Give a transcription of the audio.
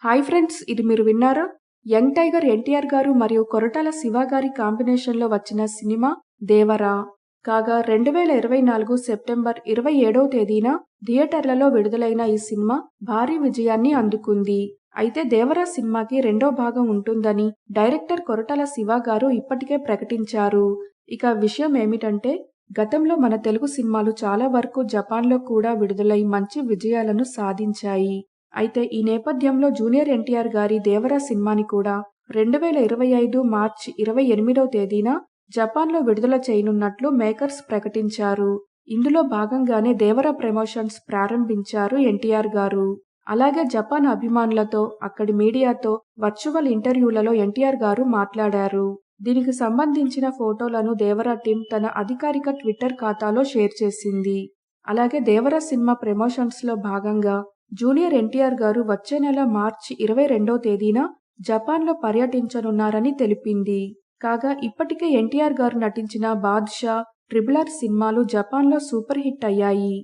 Hi friends, ఇది మీరు విన్నారా? యంగ్ టైగర్ ఎన్టీఆర్ గారు మరియు కొరటాల శివ గారి కాంబినేషన్లో వచ్చిన సినిమా దేవరా. కాగా 2024 సెప్టెంబర్ 27వ తేదీన థియేటర్లలో విడుదలైన ఈ సినిమా భారీ విజయాన్ని అందుకుంది. అయితే దేవరా సినిమాకి రెండో భాగం ఉంటుందని డైరెక్టర్ కొరటాల శివ గారు ఇప్పటికే ప్రకటించారు. ఇక విషయం ఏమిటంటే, గతంలో మన తెలుగు సినిమాలు చాలా వరకు జపాన్లో కూడా విడుదలై మంచి విజయాలను సాధించాయి. అయితే ఈ నేపథ్యంలో జూనియర్ ఎన్టీఆర్ గారి దేవరా సినిమాని కూడా 2025 మార్చి 28వ తేదీన జపాన్లో విడుదల చేయనున్నట్లు మేకర్స్ ప్రకటించారు. ఇందులో భాగంగానే దేవరా ప్రమోషన్స్ ప్రారంభించారు ఎన్టీఆర్ గారు. అలాగే జపాన్ అభిమానులతో, అక్కడి మీడియాతో వర్చువల్ ఇంటర్వ్యూలలో ఎన్టీఆర్ గారు మాట్లాడారు. దీనికి సంబంధించిన ఫోటోలను దేవరా టీం తన అధికారిక ట్విట్టర్ ఖాతాలో షేర్ చేసింది. అలాగే దేవరా సినిమా ప్రమోషన్స్లో భాగంగా జూనియర్ ఎన్టీఆర్ గారు వచ్చే నెల మార్చి 22వ తేదీన జపాన్లో పర్యటించనున్నారని తెలిపింది. కాగా ఇప్పటికే ఎన్టీఆర్ గారు నటించిన బాద్షా, ట్రిపుల్ ఆర్ సినిమాలు జపాన్లో సూపర్ హిట్ అయ్యాయి.